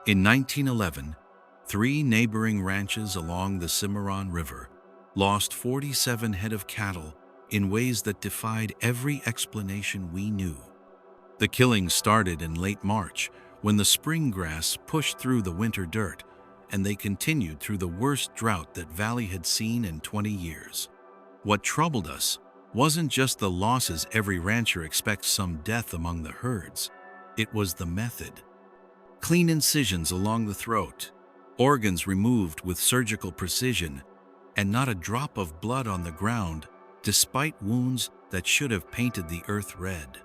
In 1911, three neighboring ranches along the Cimarron River lost 47 head of cattle in ways that defied every explanation we knew. The killings started in late March when the spring grass pushed through the winter dirt, and they continued through the worst drought that Valley had seen in 20 years. What troubled us wasn't just the losses. Every rancher expects some death among the herds. It was the method. Clean incisions along the throat, organs removed with surgical precision, and not a drop of blood on the ground, despite wounds that should have painted the earth red.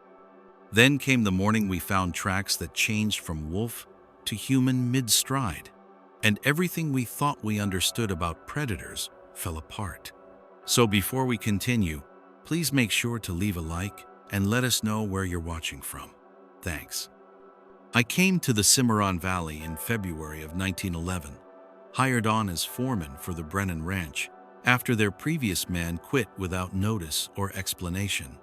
Then came the morning we found tracks that changed from wolf to human mid-stride, and everything we thought we understood about predators fell apart. So before we continue, please make sure to leave a like and let us know where you're watching from. Thanks. I came to the Cimarron Valley in February of 1911, hired on as foreman for the Brennan ranch after their previous man quit without notice or explanation.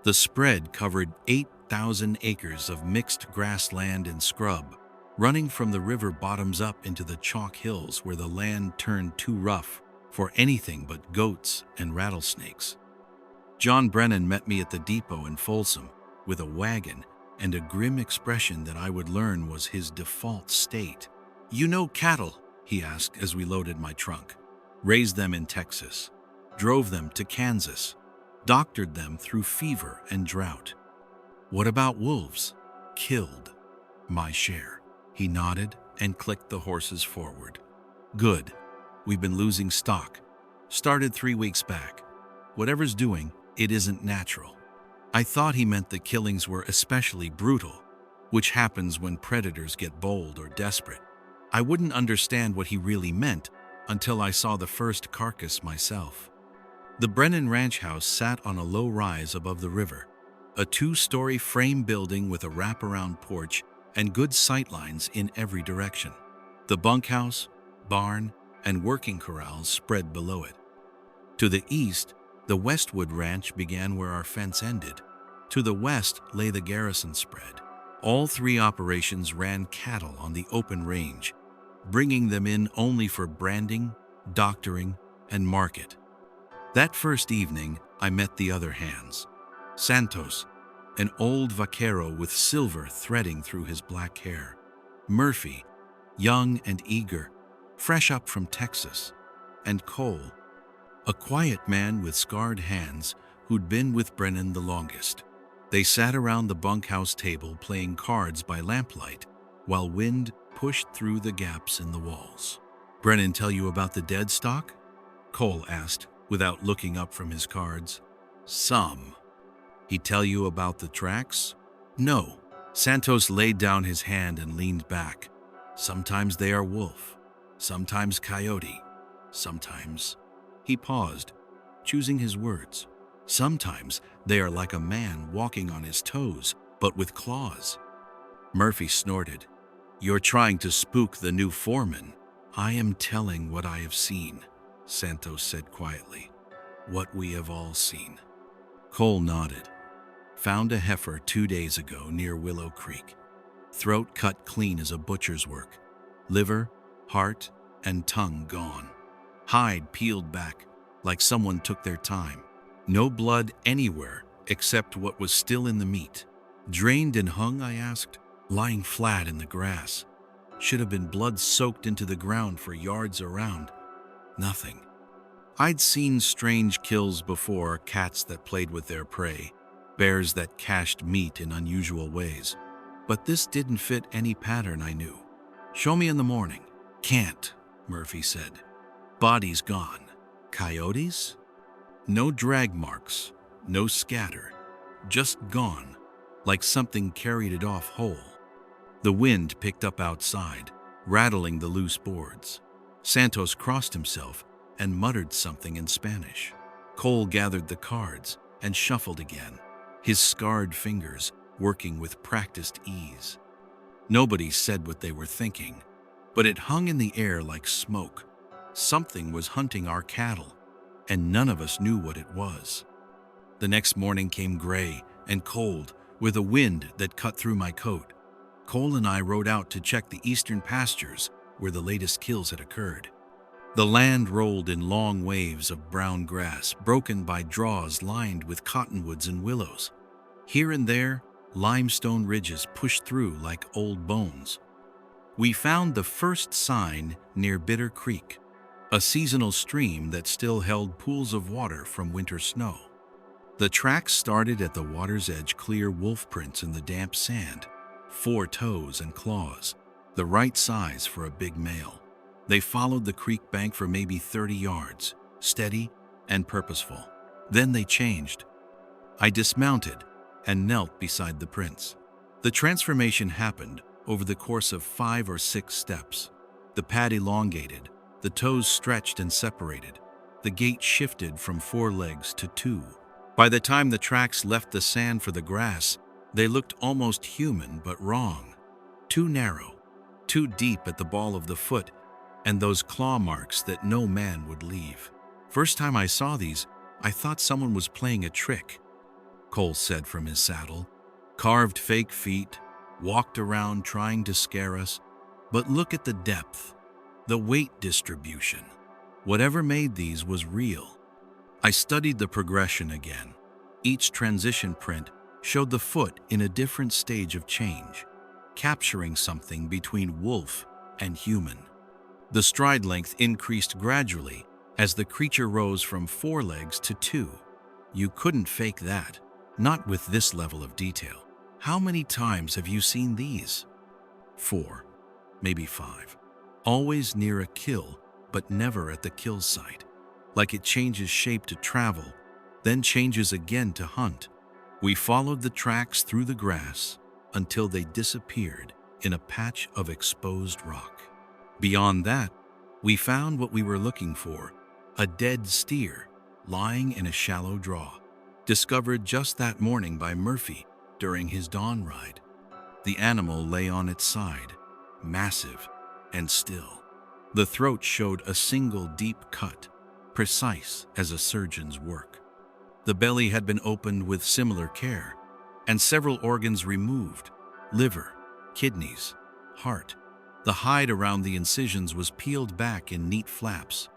The spread covered 8,000 acres of mixed grassland and scrub, running from the river bottoms up into the chalk hills where the land turned too rough for anything but goats and rattlesnakes. John Brennan met me at the depot in Folsom with a wagon and a grim expression that I would learn was his default state. "You know cattle?" he asked as we loaded my trunk. "Raised them in Texas, drove them to Kansas, doctored them through fever and drought." "What about wolves?" "Killed. My share." He nodded and clicked the horses forward. "Good. We've been losing stock. Started 3 weeks back. Whatever's doing, it isn't natural." I thought he meant the killings were especially brutal, which happens when predators get bold or desperate. I wouldn't understand what he really meant until I saw the first carcass myself. The Brennan ranch house sat on a low rise above the river, a 2-story frame building with a wraparound porch and good sightlines in every direction. The bunkhouse, barn, and working corrals spread below it. To the east, the Westwood Ranch began where our fence ended. To the west lay the garrison spread. All three operations ran cattle on the open range, bringing them in only for branding, doctoring, and market. That first evening, I met the other hands. Santos, an old vaquero with silver threading through his black hair. Murphy, young and eager, fresh up from Texas. And Cole, a quiet man with scarred hands who'd been with Brennan the longest. They sat around the bunkhouse table playing cards by lamplight while wind pushed through the gaps in the walls. "Brennan tell you about the dead stock?" Cole asked without looking up from his cards. "Some." "He tell you about the tracks?" "No." Santos laid down his hand and leaned back. "Sometimes they are wolf, sometimes coyote, sometimes..." He paused, choosing his words. "Sometimes they are like a man walking on his toes, but with claws." Murphy snorted. "You're trying to spook the new foreman." "I am telling what I have seen," Santos said quietly. "What we have all seen." Cole nodded. "Found a heifer 2 days ago near Willow Creek. Throat cut clean as a butcher's work. Liver, heart, and tongue gone. Hide peeled back, like someone took their time. No blood anywhere except what was still in the meat." "Drained and hung?" I asked. "Lying flat in the grass. Should have been blood soaked into the ground for yards around. Nothing." I'd seen strange kills before, cats that played with their prey, bears that cached meat in unusual ways. But this didn't fit any pattern I knew. "Show me in the morning." "Can't," Murphy said. "Body's gone." "Coyotes?" "No drag marks, no scatter. Just gone, like something carried it off whole." The wind picked up outside, rattling the loose boards. Santos crossed himself and muttered something in Spanish. Cole gathered the cards and shuffled again, his scarred fingers working with practiced ease. Nobody said what they were thinking, but it hung in the air like smoke. Something was hunting our cattle, and none of us knew what it was. The next morning came gray and cold, with a wind that cut through my coat. Cole and I rode out to check the eastern pastures where the latest kills had occurred. The land rolled in long waves of brown grass, broken by draws lined with cottonwoods and willows. Here and there, limestone ridges pushed through like old bones. We found the first sign near Bitter Creek, a seasonal stream that still held pools of water from winter snow. The tracks started at the water's edge, clear wolf prints in the damp sand, 4 toes and claws, the right size for a big male. They followed the creek bank for maybe 30 yards, steady and purposeful. Then they changed. I dismounted and knelt beside the prints. The transformation happened over the course of 5 or 6 steps. The pad elongated, the toes stretched and separated. The gait shifted from 4 legs to 2. By the time the tracks left the sand for the grass, they looked almost human but wrong. Too narrow, too deep at the ball of the foot, and those claw marks that no man would leave. First time I saw these, I thought someone was playing a trick, Cole said from his saddle. Carved fake feet, walked around trying to scare us. But look at the depth, the weight distribution. Whatever made these was real. I studied the progression again. Each transition print showed the foot in a different stage of change, capturing something between wolf and human. The stride length increased gradually as the creature rose from 4 legs to 2. You couldn't fake that, not with this level of detail. How many times have you seen these? 4, maybe 5. Always near a kill, but never at the kill site. Like it changes shape to travel, then changes again to hunt. We followed the tracks through the grass until they disappeared in a patch of exposed rock. Beyond that, we found what we were looking for, a dead steer lying in a shallow draw, discovered just that morning by Murphy during his dawn ride. The animal lay on its side, massive and still. The throat showed a single deep cut, precise as a surgeon's work. The belly had been opened with similar care, and several organs removed: liver, kidneys, heart. The hide around the incisions was peeled back in neat flaps.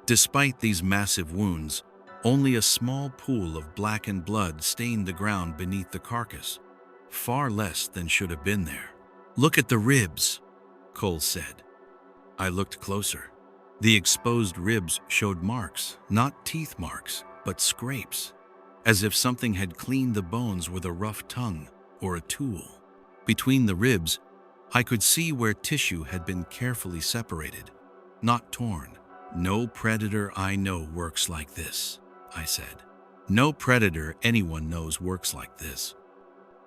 Despite these massive wounds, only a small pool of blackened blood stained the ground beneath the carcass, far less than should have been there. "Look at the ribs," Cole said. I looked closer. The exposed ribs showed marks, not teeth marks, but scrapes, as if something had cleaned the bones with a rough tongue or a tool. Between the ribs, I could see where tissue had been carefully separated, not torn. "No predator I know works like this," I said. "No predator anyone knows works like this."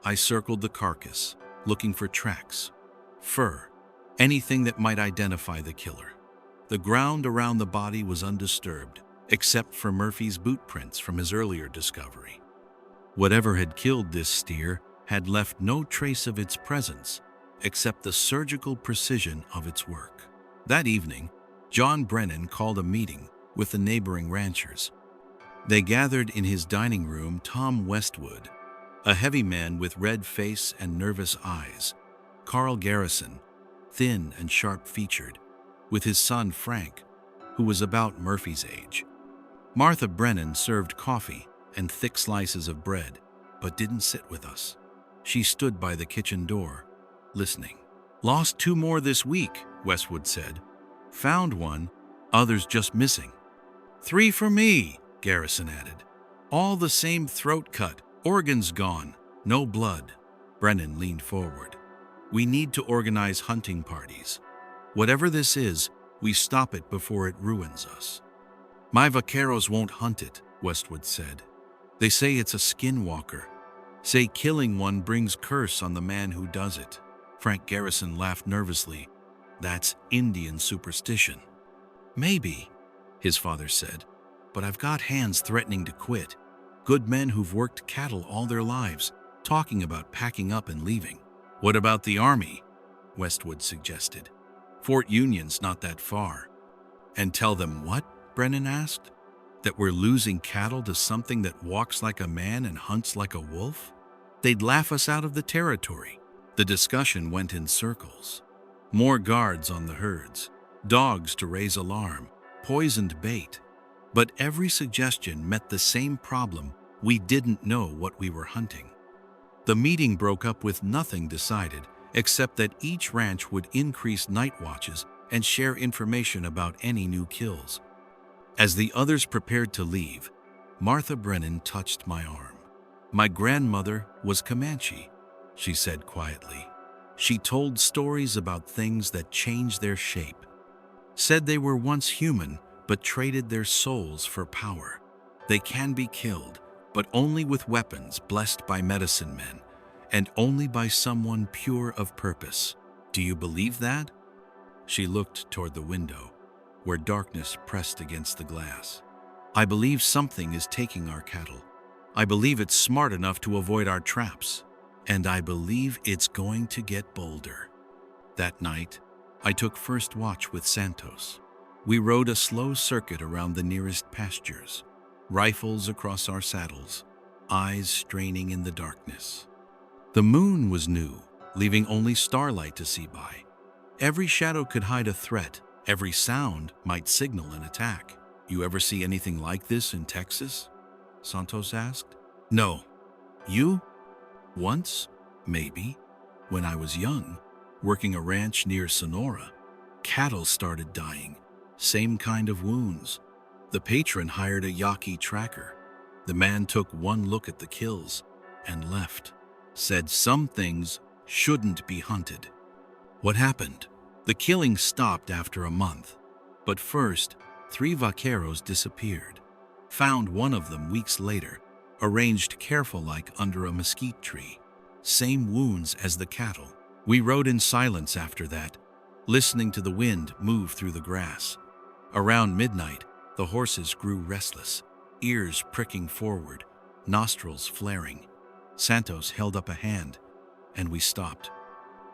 I circled the carcass, looking for tracks, fur, anything that might identify the killer. The ground around the body was undisturbed, except for Murphy's boot prints from his earlier discovery. Whatever had killed this steer had left no trace of its presence, except the surgical precision of its work. That evening, John Brennan called a meeting with the neighboring ranchers. They gathered in his dining room. Tom Westwood, a heavy man with red face and nervous eyes; Carl Garrison, thin and sharp-featured, with his son Frank, who was about Murphy's age. Martha Brennan served coffee and thick slices of bread, but didn't sit with us. She stood by the kitchen door, listening. "Lost 2 more this week," Westwood said. "Found 1, others just missing." "3 for me," Garrison added. "All the same throat cut, organs gone, no blood." Brennan leaned forward. "We need to organize hunting parties. Whatever this is, we stop it before it ruins us." "My vaqueros won't hunt it," Westwood said. "They say it's a skinwalker. Say killing one brings curse on the man who does it." Frank Garrison laughed nervously. "That's Indian superstition." "Maybe," his father said, "but I've got hands threatening to quit. Good men who've worked cattle all their lives, talking about packing up and leaving." "What about the army?" Westwood suggested. "Fort Union's not that far." "And tell them what?" Brennan asked. "That we're losing cattle to something that walks like a man and hunts like a wolf? They'd laugh us out of the territory." The discussion went in circles. More guards on the herds, dogs to raise alarm, poisoned bait. But every suggestion met the same problem: we didn't know what we were hunting. The meeting broke up with nothing decided, except that each ranch would increase night watches and share information about any new kills. As the others prepared to leave, Martha Brennan touched my arm. "My grandmother was Comanche," she said quietly. "She told stories about things that changed their shape. Said they were once human, but traded their souls for power. They can be killed, but only with weapons blessed by medicine men, and only by someone pure of purpose. Do you believe that?" She looked toward the window, where darkness pressed against the glass. "I believe something is taking our cattle. I believe it's smart enough to avoid our traps. And I believe it's going to get bolder." That night, I took first watch with Santos. We rode a slow circuit around the nearest pastures, rifles across our saddles, eyes straining in the darkness. The moon was new, leaving only starlight to see by. Every shadow could hide a threat. Every sound might signal an attack. "You ever see anything like this in Texas?" Santos asked. "No. You?" "Once, maybe, when I was young, working a ranch near Sonora. Cattle started dying. Same kind of wounds. The patron hired a Yaqui tracker. The man took one look at the kills and left. Said some things shouldn't be hunted." "What happened?" "The killing stopped after a month. But first, 3 vaqueros disappeared. Found one of them weeks later, arranged careful-like under a mesquite tree. Same wounds as the cattle. We rode in silence after that, listening to the wind move through the grass. Around midnight, the horses grew restless, ears pricking forward, nostrils flaring. Santos held up a hand, and we stopped.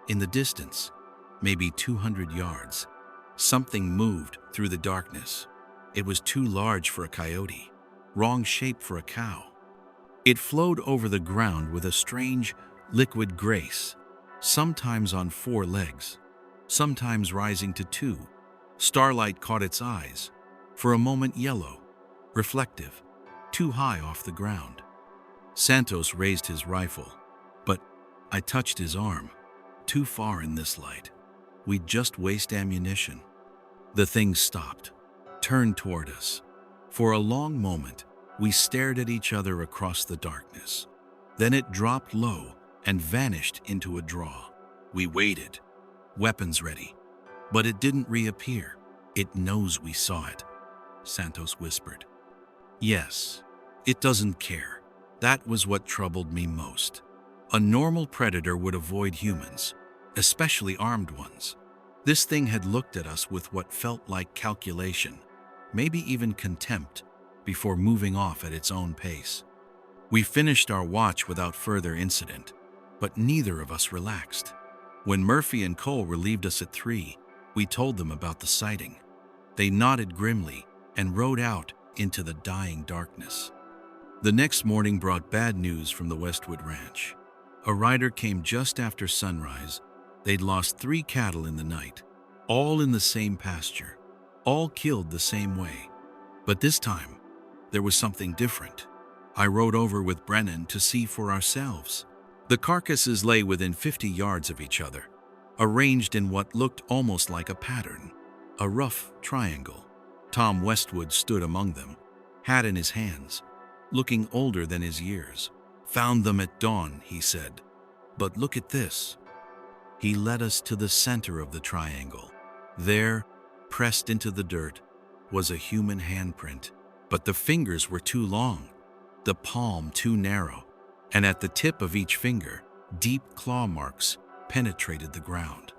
In the distance, maybe 200 yards, something moved through the darkness. It was too large for a coyote, wrong shape for a cow. It flowed over the ground with a strange, liquid grace, sometimes on 4 legs, sometimes rising to 2. Starlight caught its eyes, for a moment yellow, reflective, too high off the ground. Santos raised his rifle, but I touched his arm. Too far in this light. We'd just waste ammunition. The thing stopped, turned toward us. For a long moment, we stared at each other across the darkness. Then it dropped low and vanished into a draw. We waited, weapons ready, but it didn't reappear. "It knows we saw it," Santos whispered. "Yes, it doesn't care." That was what troubled me most. A normal predator would avoid humans, especially armed ones. This thing had looked at us with what felt like calculation, maybe even contempt, before moving off at its own pace. We finished our watch without further incident, but neither of us relaxed. When Murphy and Cole relieved us at 3, we told them about the sighting. They nodded grimly and rode out into the dying darkness. The next morning brought bad news from the Westwood Ranch. A rider came just after sunrise. They'd lost 3 cattle in the night, all in the same pasture, all killed the same way. But this time, there was something different. I rode over with Brennan to see for ourselves. The carcasses lay within 50 yards of each other, arranged in what looked almost like a pattern, a rough triangle. Tom Westwood stood among them, hat in his hands, looking older than his years. "Found them at dawn," he said. "But look at this." He led us to the center of the triangle. There, pressed into the dirt, was a human handprint. But the fingers were too long, the palm too narrow, and at the tip of each finger, deep claw marks penetrated the ground.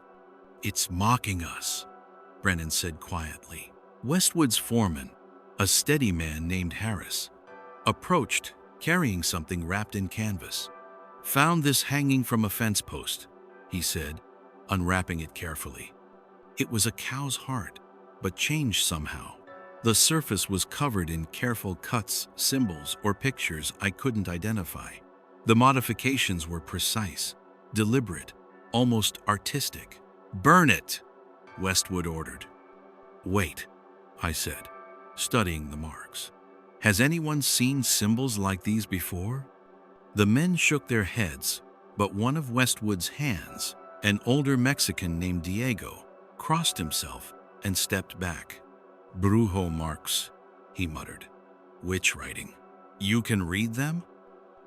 "It's mocking us," Brennan said quietly. Westwood's foreman, a steady man named Harris, approached, carrying something wrapped in canvas. "Found this hanging from a fence post," he said, unwrapping it carefully. It was a cow's heart, but changed somehow. The surface was covered in careful cuts, symbols, or pictures I couldn't identify. The modifications were precise, deliberate, almost artistic. "Burn it," Westwood ordered. "Wait," I said, studying the marks. "Has anyone seen symbols like these before?" The men shook their heads, but one of Westwood's hands, an older Mexican named Diego, crossed himself and stepped back. "Brujo marks," he muttered. "Witch writing. You can read them?"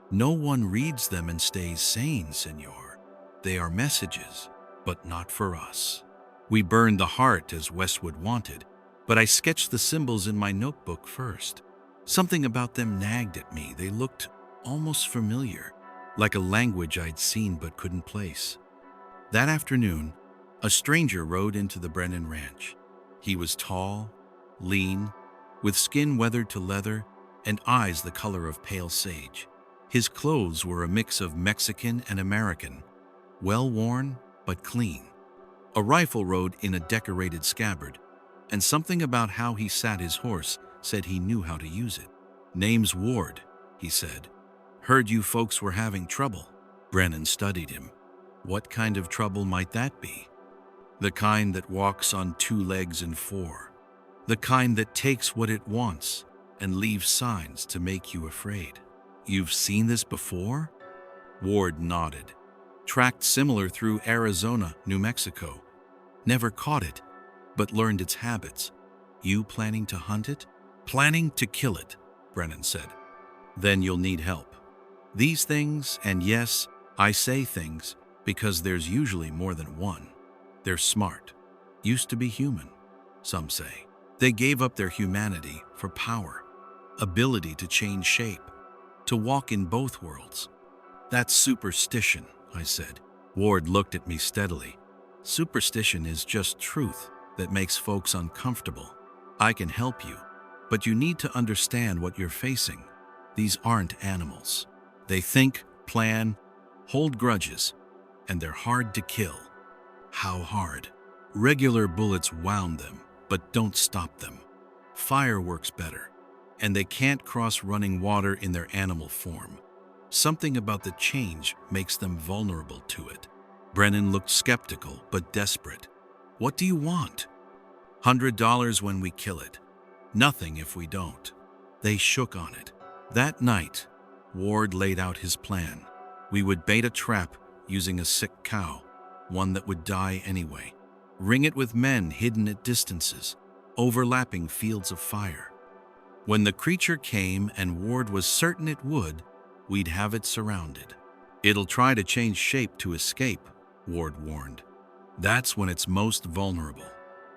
"No one reads them and stays sane, senor. They are messages, but not for us. We burned the heart as Westwood wanted, but I sketched the symbols in my notebook first. Something about them nagged at me. They looked almost familiar, like a language I'd seen but couldn't place." That afternoon, a stranger rode into the Brennan ranch. He was tall, lean, with skin weathered to leather and eyes the color of pale sage. His clothes were a mix of Mexican and American, well worn but clean. A rifle rode in a decorated scabbard, and something about how he sat his horse said he knew how to use it. "Name's Ward," he said. "Heard you folks were having trouble." Brennan studied him. "What kind of trouble might that be?" "The kind that walks on 2 legs and 4. The kind that takes what it wants and leaves signs to make you afraid." "You've seen this before?" Ward nodded. "Tracked similar through Arizona, New Mexico. Never caught it, but learned its habits." "You planning to hunt it?" "Planning to kill it," Brennan said. "Then you'll need help. These things, and yes, I say things because there's usually more than one. They're smart. Used to be human, some say. They gave up their humanity for power, ability to change shape, to walk in both worlds." "That's superstition," I said. Ward looked at me steadily. "Superstition is just truth that makes folks uncomfortable. I can help you, but you need to understand what you're facing. These aren't animals. They think, plan, hold grudges, and they're hard to kill." "How hard?" "Regular bullets wound them, but don't stop them. Fire works better, and they can't cross running water in their animal form. Something about the change makes them vulnerable to it." Brennan looked skeptical but desperate. "What do you want?" $100 when we kill it. Nothing if we don't." They shook on it. That night, Ward laid out his plan. We would bait a trap using a sick cow, one that would die anyway. Ring it with men hidden at distances, overlapping fields of fire. When the creature came and Ward was certain it would, we'd have it surrounded. "It'll try to change shape to escape," Ward warned. "That's when it's most vulnerable.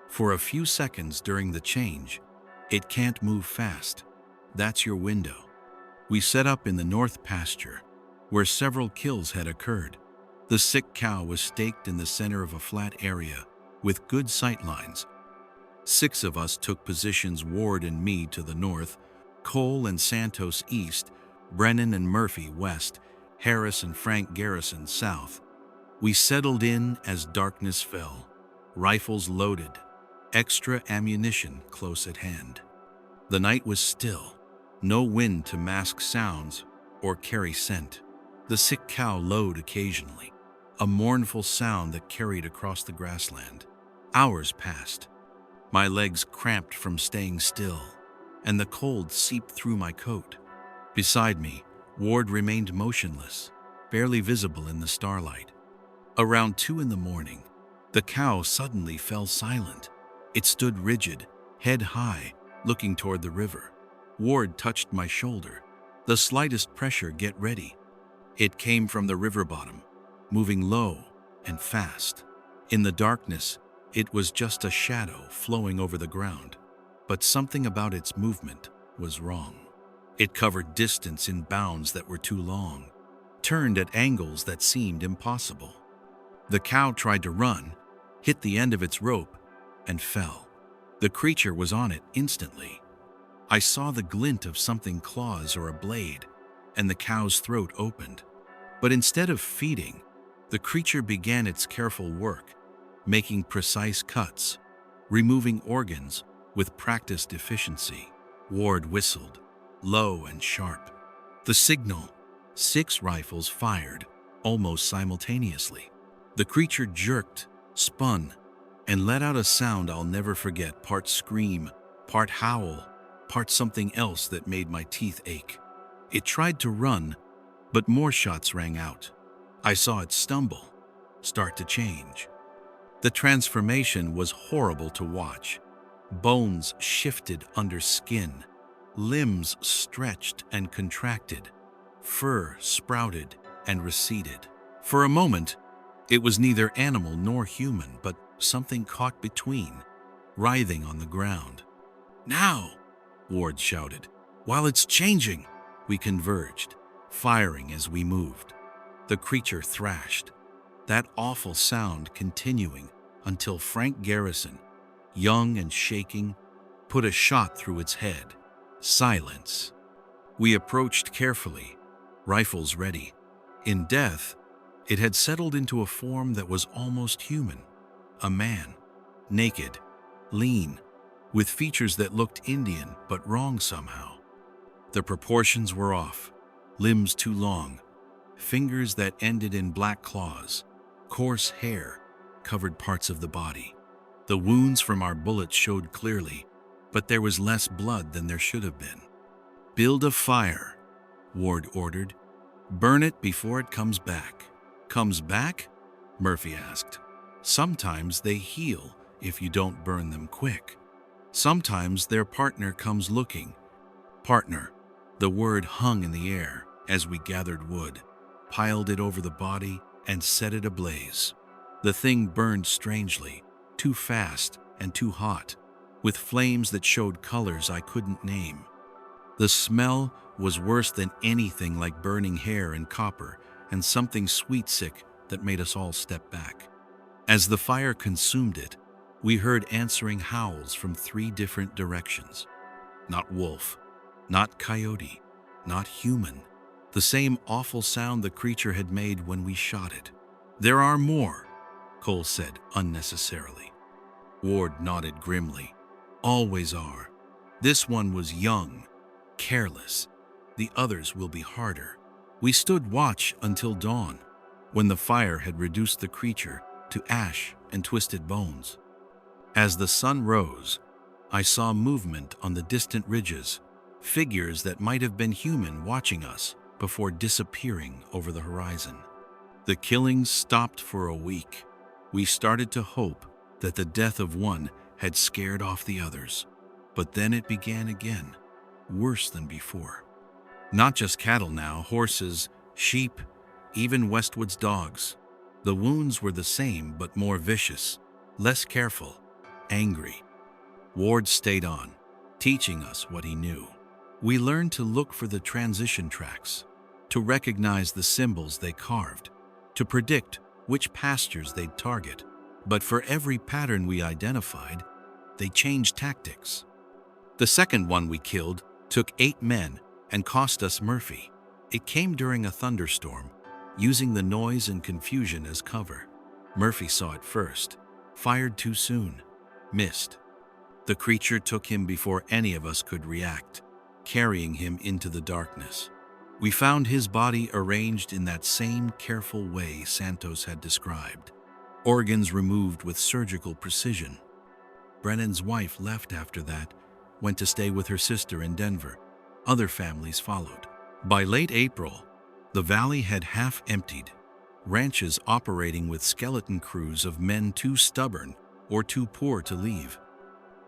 For a few seconds during the change, it can't move fast. That's your window." We set up in the north pasture, where several kills had occurred. The sick cow was staked in the center of a flat area with good sight lines. 6 of us took positions, Ward and me to the north, Cole and Santos east, Brennan and Murphy west, Harris and Frank Garrison south. We settled in as darkness fell, rifles loaded, extra ammunition close at hand. The night was still, no wind to mask sounds or carry scent. The sick cow lowed occasionally, a mournful sound that carried across the grassland. Hours passed. My legs cramped from staying still, and the cold seeped through my coat. Beside me, Ward remained motionless, barely visible in the starlight. Around 2 in the morning, the cow suddenly fell silent. It stood rigid, head high, looking toward the river. Ward touched my shoulder. "The slightest pressure, get ready." It came from the river bottom, moving low and fast. In the darkness, it was just a shadow flowing over the ground, but something about its movement was wrong. It covered distance in bounds that were too long, turned at angles that seemed impossible. The cow tried to run, hit the end of its rope, and fell. The creature was on it instantly. I saw the glint of something, claws or a blade, and the cow's throat opened. But instead of feeding, the creature began its careful work, making precise cuts, removing organs with practiced efficiency. Ward whistled, low and sharp. The signal, 6 rifles fired almost simultaneously. The creature jerked, spun, and let out a sound I'll never forget, part scream, part howl, part something else that made my teeth ache. It tried to run, but more shots rang out. I saw it stumble, start to change. The transformation was horrible to watch. Bones shifted under skin, limbs stretched and contracted, fur sprouted and receded. For a moment, it was neither animal nor human, but something caught between, writhing on the ground. "Now!" Ward shouted. "While it's changing!" We converged, firing as we moved. The creature thrashed, that awful sound continuing until Frank Garrison, young and shaking, put a shot through its head. Silence. We approached carefully, rifles ready. In death, it had settled into a form that was almost human. A man, naked, lean, with features that looked Indian but wrong somehow. The proportions were off, limbs too long, fingers that ended in black claws, coarse hair covered parts of the body. The wounds from our bullets showed clearly, but there was less blood than there should have been. "Build a fire," Ward ordered. "Burn it before it comes back." "Comes back?" Murphy asked. "Sometimes they heal if you don't burn them quick. Sometimes their partner comes looking." Partner. The word hung in the air as we gathered wood, piled it over the body, and set it ablaze. The thing burned strangely, too fast and too hot, with flames that showed colors I couldn't name. The smell was worse than anything like burning hair and copper, and something sweet-sick that made us all step back. As the fire consumed it, we heard answering howls from 3 different directions. Not wolf, not coyote, not human. The same awful sound the creature had made when we shot it. "There are more," Cole said unnecessarily. Ward nodded grimly. "Always are. This one was young, careless. The others will be harder." We stood watch until dawn, when the fire had reduced the creature to ash and twisted bones. As the sun rose, I saw movement on the distant ridges, figures that might have been human watching us before disappearing over the horizon. The killings stopped for a week. We started to hope that the death of one had scared off the others. But then it began again, worse than before. Not just cattle now, horses, sheep, even Westwood's dogs. The wounds were the same but more vicious, less careful, angry. Ward stayed on, teaching us what he knew. We learned to look for the transition tracks, to recognize the symbols they carved, to predict which pastures they'd target. But for every pattern we identified, they changed tactics. The second one we killed took 8 men and cost us Murphy. It came during a thunderstorm, using the noise and confusion as cover. Murphy saw it first, fired too soon, missed. The creature took him before any of us could react, carrying him into the darkness. We found his body arranged in that same careful way Santos had described, organs removed with surgical precision. Brennan's wife left after that, went to stay with her sister in Denver. Other families followed. By late April, the valley had half emptied, ranches operating with skeleton crews of men too stubborn or too poor to leave.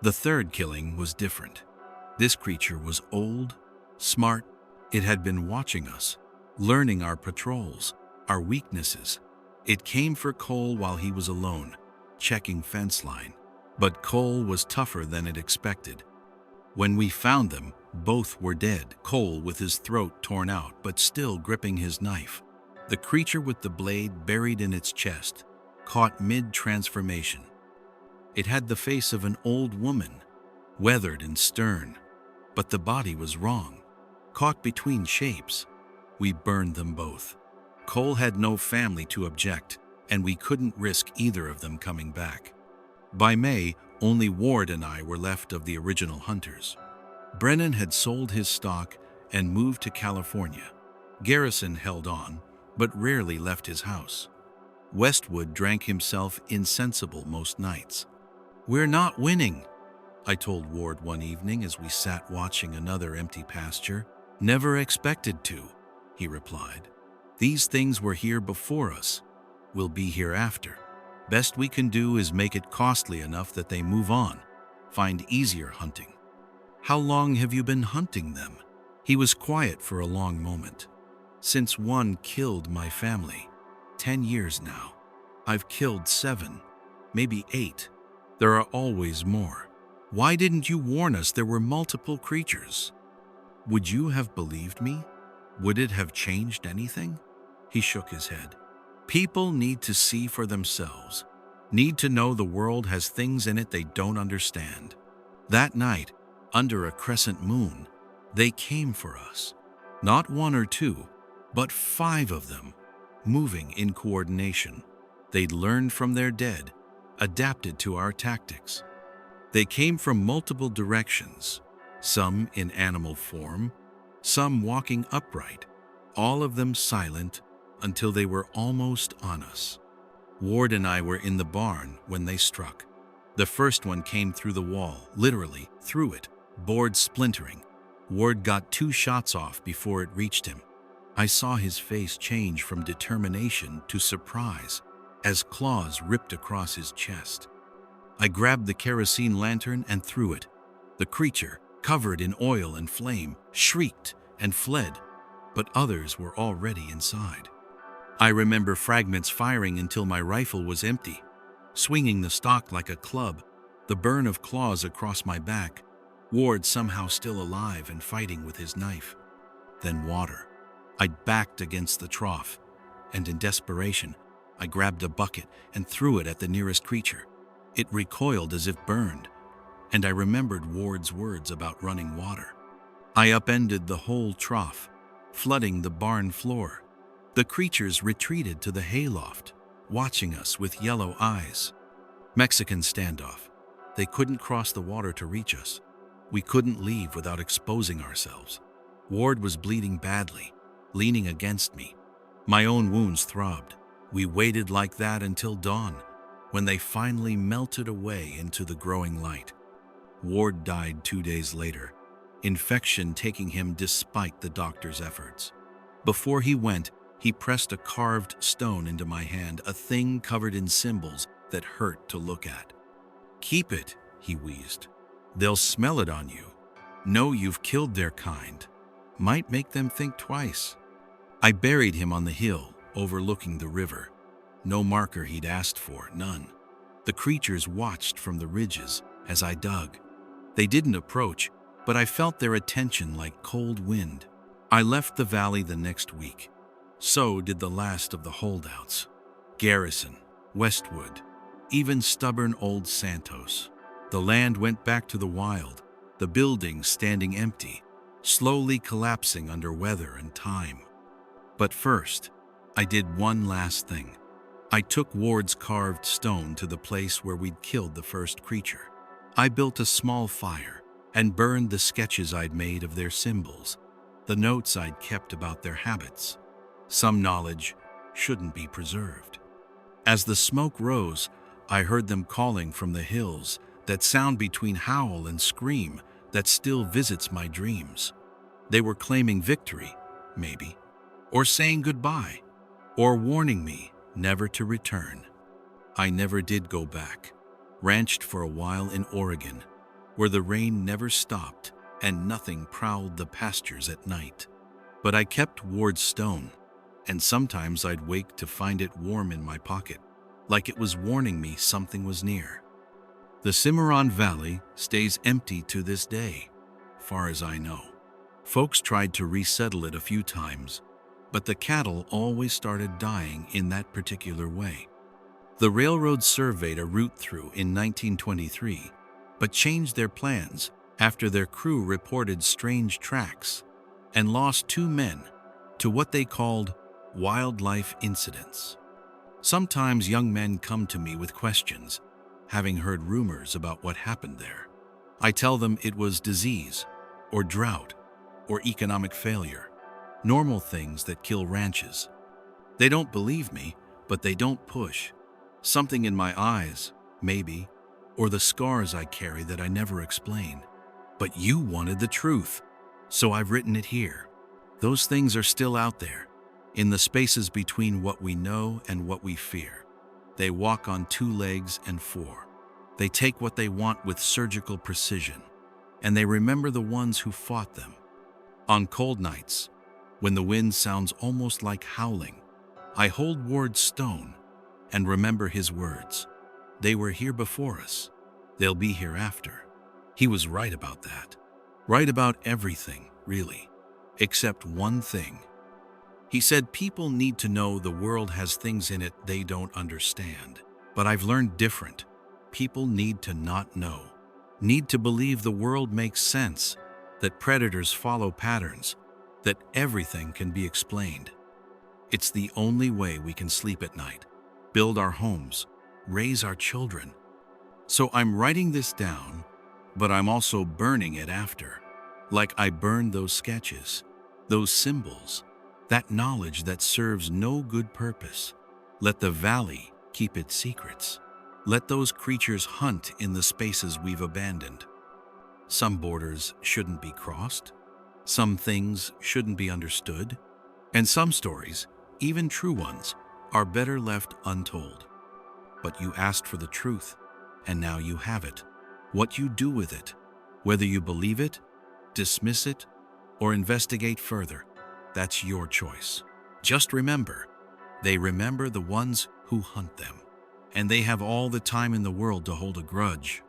The third killing was different. This creature was old, smart. It had been watching us, learning our patrols, our weaknesses. It came for Cole while he was alone, checking fence line. But Cole was tougher than it expected. When we found them, both were dead, Cole with his throat torn out but still gripping his knife. The creature with the blade buried in its chest, caught mid-transformation. It had the face of an old woman, weathered and stern, but the body was wrong, caught between shapes. We burned them both. Cole had no family to object, and we couldn't risk either of them coming back. By May, only Ward and I were left of the original hunters. Brennan had sold his stock and moved to California. Garrison held on, but rarely left his house. Westwood drank himself insensible most nights. "We're not winning," I told Ward one evening as we sat watching another empty pasture. "Never expected to," he replied. "These things were here before us. We'll be here after. Best we can do is make it costly enough that they move on, find easier hunting." "How long have you been hunting them?" He was quiet for a long moment. "Since one killed my family. 10 years now. I've killed 7, maybe 8. There are always more. Why didn't you warn us there were multiple creatures? Would you have believed me? Would it have changed anything?" He shook his head. "People need to see for themselves, need to know the world has things in it they don't understand. That night, under a crescent moon, they came for us. Not 1 or 2, but 5 of them, moving in coordination. They'd learned from their dead, adapted to our tactics. They came from multiple directions, some in animal form, some walking upright, all of them silent until they were almost on us. Ward and I were in the barn when they struck. The first one came through the wall, literally through it, board splintering. Ward got 2 shots off before it reached him. I saw his face change from determination to surprise as claws ripped across his chest. I grabbed the kerosene lantern and threw it. The creature, covered in oil and flame, shrieked and fled, but others were already inside. I remember fragments firing until my rifle was empty, swinging the stock like a club, the burn of claws across my back, Ward somehow still alive and fighting with his knife. Then water. I backed against the trough, and in desperation, I grabbed a bucket and threw it at the nearest creature. It recoiled as if burned, and I remembered Ward's words about running water. I upended the whole trough, flooding the barn floor. The creatures retreated to the hayloft, watching us with yellow eyes. Mexican standoff. They couldn't cross the water to reach us. We couldn't leave without exposing ourselves. Ward was bleeding badly, leaning against me. My own wounds throbbed. We waited like that until dawn, when they finally melted away into the growing light. Ward died 2 days later, infection taking him despite the doctor's efforts. Before he went, he pressed a carved stone into my hand, a thing covered in symbols that hurt to look at. "Keep it," he wheezed. "They'll smell it on you. Know you've killed their kind. Might make them think twice." I buried him on the hill, overlooking the river. No marker he'd asked for, none. The creatures watched from the ridges as I dug. They didn't approach, but I felt their attention like cold wind. I left the valley the next week. So did the last of the holdouts. Garrison, Westwood, even stubborn old Santos. The land went back to the wild, the buildings standing empty, slowly collapsing under weather and time. But first, I did one last thing. I took Ward's carved stone to the place where we'd killed the first creature. I built a small fire and burned the sketches I'd made of their symbols, the notes I'd kept about their habits. Some knowledge shouldn't be preserved. As the smoke rose, I heard them calling from the hills, that sound between howl and scream that still visits my dreams. They were claiming victory, maybe, or saying goodbye, or warning me never to return. I never did go back. Ranched for a while in Oregon, where the rain never stopped and nothing prowled the pastures at night. But I kept Ward's stone, and sometimes I'd wake to find it warm in my pocket, like it was warning me something was near. The Cimarron Valley stays empty to this day, far as I know. Folks tried to resettle it a few times, but the cattle always started dying in that particular way. The railroad surveyed a route through in 1923, but changed their plans after their crew reported strange tracks and lost 2 men to what they called wildlife incidents. Sometimes young men come to me with questions, having heard rumors about what happened there. I tell them it was disease, or drought, or economic failure, normal things that kill ranches. They don't believe me, but they don't push. Something in my eyes, maybe, or the scars I carry that I never explain. But you wanted the truth, so I've written it here. Those things are still out there, in the spaces between what we know and what we fear. They walk on 2 legs and 4. They take what they want with surgical precision, and they remember the ones who fought them. On cold nights, when the wind sounds almost like howling, I hold Ward's stone and remember his words. They were here before us. They'll be here after. He was right about that. Right about everything, really, except one thing. He said people need to know the world has things in it they don't understand. But I've learned different. People need to not know. Need to believe the world makes sense, that predators follow patterns, that everything can be explained. It's the only way we can sleep at night, build our homes, raise our children. So I'm writing this down, but I'm also burning it after. Like I burned those sketches, those symbols, that knowledge that serves no good purpose. Let the valley keep its secrets. Let those creatures hunt in the spaces we've abandoned. Some borders shouldn't be crossed. Some things shouldn't be understood. And some stories, even true ones, are better left untold. But you asked for the truth, and now you have it. What you do with it, whether you believe it, dismiss it, or investigate further, that's your choice. Just remember, they remember the ones who hunt them, and they have all the time in the world to hold a grudge.